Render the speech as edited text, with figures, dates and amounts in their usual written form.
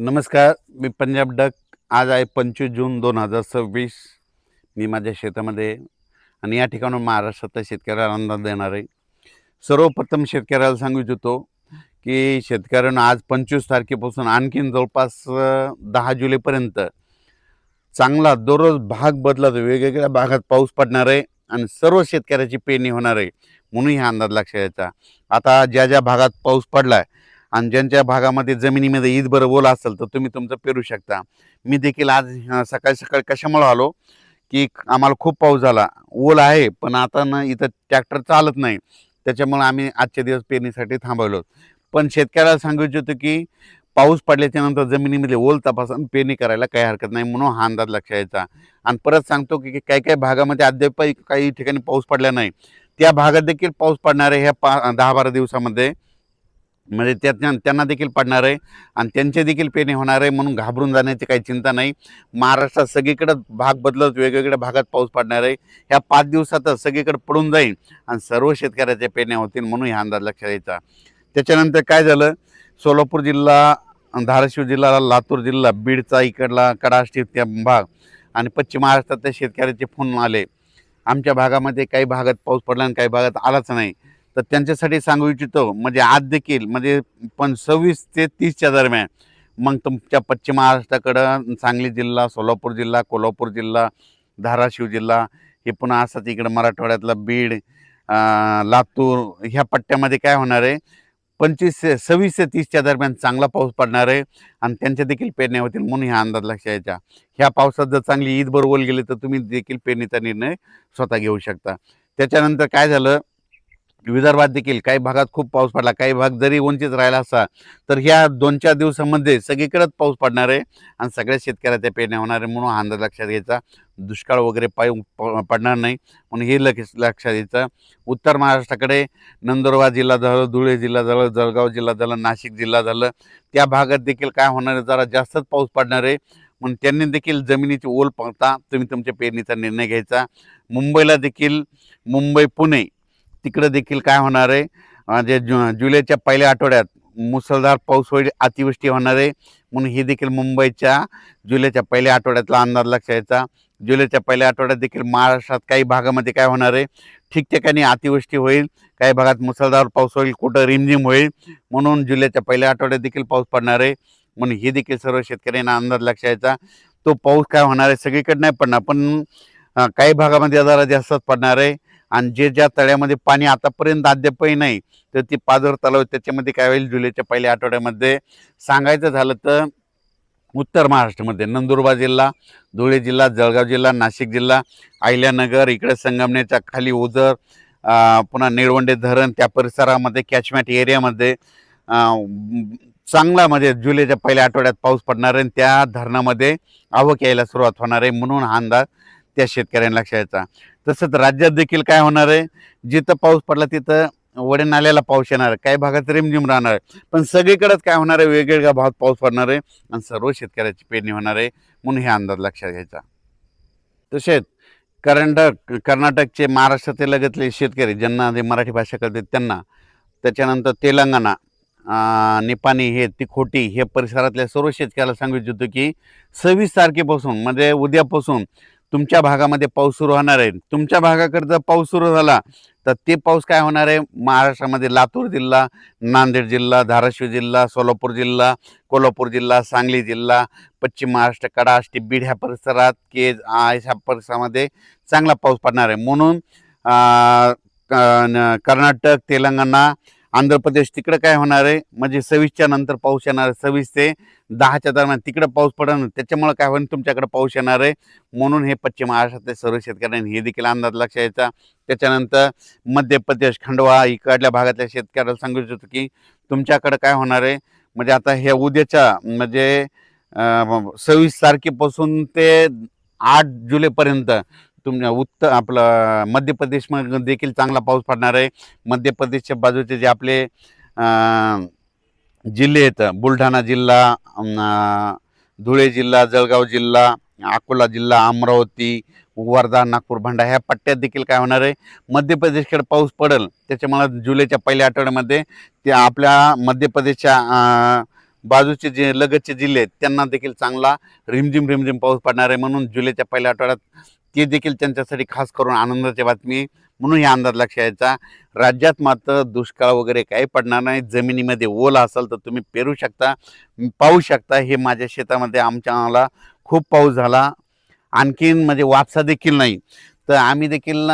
नमस्कार, मी पंजाब डक. आज आहे 25 जून 2026. मी माझ्या शेतामध्ये आणि या ठिकाणून महाराष्ट्रातल्या शेतकऱ्याला अंदाज देणार आहे. सर्वप्रथम शेतकऱ्याला सांगू इच्छितो की शेतकऱ्यांना आज 25 तारखेपासून आणखीन जवळपास 10 जुलैपर्यंत चांगला दररोज भाग बदलत वेगवेगळ्या भागात पाऊस पडणार आहे आणि सर्व शेतकऱ्याची पेरणी होणार आहे. म्हणून हा अंदाज लक्षात घ्यायचा. आता ज्या ज्या भागात पाऊस पडला आणि ज्यांच्या भागामध्ये जमिनीमध्ये ईदभर ओल असेल तर तुम्ही तुमचं पेरू शकता. मी देखील आज सकाळी सकाळी कशामुळे आलो की आम्हाला खूप पाऊस झाला, ओल आहे, पण आता ना इथं ट्रॅक्टर चालत नाही, त्याच्यामुळे आम्ही आजचे दिवस पेरणीसाठी थांबवलो. पण शेतकऱ्याला सांगू इच्छितो की पाऊस पडल्याच्या नंतर जमिनीमध्ये ओल तपासून पेरणी करायला काही हरकत नाही, म्हणून हा अंदाज लक्षात यायचा. आणि परत सांगतो की काही काही भागामध्ये अद्याप काही ठिकाणी पाऊस पडला नाही, त्या भागात देखील पाऊस पडणार आहे ह्या 10-12 दिवसामध्ये. म्हणजे त्यांना देखील पडणार आहे आणि त्यांचे देखील पेरणी होणार आहे, म्हणून घाबरून जाण्याची काही चिंता नाही. महाराष्ट्रात सगळीकडे भाग बदलत वेगवेगळ्या भागात पाऊस पडणार आहे. ह्या 5 दिवसातच सगळीकडे पडून जाईल आणि सर्व शेतकऱ्याच्या पेरण्या होतील, म्हणून हा अंदाज लक्षात यायचा. त्याच्यानंतर काय झालं, सोलापूर जिल्हा, धाराशिव जिल्हा, लातूर जिल्हा, बीडचा इकडला कडाष्टी त्या भाग आणि पश्चिम महाराष्ट्रातल्या शेतकऱ्याचे फोन आले. आमच्या भागामध्ये काही भागात पाऊस पडला आणि काही भागात आलाच नाही. तर त्यांच्यासाठी सांगू इच्छितो, म्हणजे आज देखील म्हणजे 26 ते 30च्या दरम्यान मग तुमच्या पश्चिम महाराष्ट्राकडं सांगली जिल्हा, सोलापूर जिल्हा, कोल्हापूर जिल्हा, धाराशिव जिल्हा, हे पुन्हा असंच इकडं मराठवाड्यातला बीड, लातूर ह्या पट्ट्यामध्ये काय होणार आहे, 26 ते 30च्या दरम्यान चांगला पाऊस पडणार आहे आणि त्यांच्या देखील पेरण्या होतील, म्हणून हा अंदाज लक्षात यायचा. ह्या पावसात जर चांगली ईद बरोबर गेली तर तुम्ही देखील पेरणीचा निर्णय स्वतः घेऊ शकता. त्याच्यानंतर काय झालं, विदर्भात देखील काही भागात खूप पाऊस पडला, काही भाग जरी उंचीत राहिला असता तर ह्या 2-4 दिवसामध्ये सगळीकडेच पाऊस पडणार आहे आणि सगळ्या शेतकऱ्याच्या पेरण्या होणार आहे, म्हणून हा अंदाज लक्षात घ्यायचा. दुष्काळ वगैरे पडणार नाही, म्हणून हे लक्षात घ्यायचं. उत्तर महाराष्ट्राकडे नंदुरबार जिल्हा झालं, धुळे जिल्हा झालं, जळगाव जिल्हा झालं, नाशिक जिल्हा झालं, त्या भागात देखील काय होणार आहे, जरा जास्तच पाऊस पडणार आहे, म्हणून त्यांनी देखील जमिनीची ओल पाहता तुम्ही तुमच्या पेरणीचा निर्णय घ्यायचा. मुंबईला देखील, मुंबई पुणे तिकडे देखील काय होणार आहे, म्हणजे जुलैच्या पहिल्या आठवड्यात मुसळधार पाऊस होईल, अतिवृष्टी होणार आहे, म्हणून ही देखील मुंबईच्या जुलैच्या पहिल्या आठवड्यातला अंदाज लक्षात यायचा. जुलैच्या पहिल्या आठवड्यात देखील महाराष्ट्रात काही भागामध्ये काय होणार आहे, ठिकठिकाणी अतिवृष्टी होईल, काही भागात मुसळधार पाऊस होईल, कुठं रिमझिम होईल, म्हणून जुलैच्या पहिल्या आठवड्यात देखील पाऊस पडणार आहे, म्हणून हे देखील सर्व शेतकऱ्यांना अंदाज लक्षात यायचा. तो पाऊस काय होणार आहे, सगळीकडे नाही पडणार, पण काही भागामध्ये जरा जास्तच पडणार आहे. आणि ज्या तळ्यामध्ये पाणी आतापर्यंत अद्यापही नाही तर ती पाझर तलाव, त्याच्यामध्ये काय होईल जुलैच्या पहिल्या आठवड्यामध्ये. सांगायचं झालं तर उत्तर महाराष्ट्रामध्ये नंदुरबार जिल्हा, धुळे जिल्हा, जळगाव जिल्हा, नाशिक जिल्हा, अहिल्यानगर, इकडे संगमनेरच्या खाली ओझर, पुन्हा निळवंडे धरण त्या परिसरामध्ये कॅचमेंट एरियामध्ये चांगला म्हणजे जुलैच्या पहिल्या आठवड्यात पाऊस पडणार आहे आणि त्या धरणामध्ये आवक यायला सुरुवात होणार आहे, म्हणून हा अंदाज त्या शेतकऱ्यांना लक्षात यायचा. तसंच राज्यात देखील काय होणार आहे, जिथं पाऊस पडला तिथं वडे नाल्याला पाऊस येणार आहे, काही भागात रिमझिम राहणार आहे, पण सगळीकडेच काय होणार आहे, वेगवेगळ्या भागात पाऊस पडणार आहे आणि सर्व शेतकऱ्याची पेरणी होणार आहे, म्हणून हे अंदाज लक्षात घ्यायचा. तसेच कर्नाटकचे महाराष्ट्राचे लगतले शेतकरी ज्यांना जे मराठी भाषा कळते त्यांना, त्याच्यानंतर तेलंगणा, निपाणी, हे तिखोटी हे परिसरातल्या सर्व शेतकऱ्याला सांगू इच्छितो की 26 तारखेपासून म्हणजे उद्यापासून तुमच्या भागामध्ये पाऊस सुरू होणार आहे. तुमच्या भागाकडे जर पाऊस सुरू झाला तर ते पाऊस काय होणार आहे, महाराष्ट्रामध्ये लातूर जिल्हा, नांदेड जिल्हा, धाराशिव जिल्हा, सोलापूर जिल्हा, कोल्हापूर जिल्हा, सांगली जिल्हा, पश्चिम महाराष्ट्र, कडाष्टी, बीड ह्या परिसरात ह्या परिसरामध्ये चांगला पाऊस पडणार आहे, म्हणून कर्नाटक, तेलंगणा, आंध्र प्रदेश तिकडे काय होणार आहे, म्हणजे 26च्या नंतर पाऊस येणार आहे, 26 ते 10च्या दरम्यान तिकडे पाऊस पडणार, त्याच्यामुळे काय होईल, तुमच्याकडे पाऊस येणार आहे, म्हणून हे पश्चिम महाराष्ट्रातले सर्व शेतकऱ्यांनी हे देखील अंदाज लक्षात यायचा. त्याच्यानंतर मध्य प्रदेश, खंडवा इकडल्या भागातल्या शेतकऱ्याला सांगू इच्छितो की तुमच्याकडे काय होणार आहे, म्हणजे आता हे उद्याच्या म्हणजे 26 तारखेपासून ते 8 जुलैपर्यंत आपलं मध्य प्रदेशमध्ये देखील चांगला पाऊस पडणार आहे. मध्य प्रदेशच्या बाजूचे जे आपले जिल्हे आहेत, बुलढाणा जिल्हा, धुळे जिल्हा, जळगाव जिल्हा, अकोला जिल्हा, अमरावती, वर्धा, नागपूर, भंडारा ह्या पट्ट्यात देखील काय होणार आहे, मध्य प्रदेशकडे पाऊस पडेल, त्याच्यामुळे जुलैच्या पहिल्या आठवड्यामध्ये ते आपल्या मध्य प्रदेशच्या बाजूचे जे लगतचे जिल्हे आहेत त्यांना देखील चांगला रिमझिम पाऊस पडणार आहे, म्हणून जुलैच्या पहिल्या आठवड्यात ते देखील त्यांच्यासाठी खास करून आनंदाची बातमी आहे. म्हणून हे अंदाज लक्षात यायचा. राज्यात मात्र दुष्काळ वगैरे काही पडणार नाही. जमिनीमध्ये ओल असेल तर तुम्ही पेरू शकता, पाहू शकता. हे माझ्या शेतामध्ये आमच्या खूप पाऊस झाला, आणखीन म्हणजे वापसा देखील नाही. तर आम्ही देखील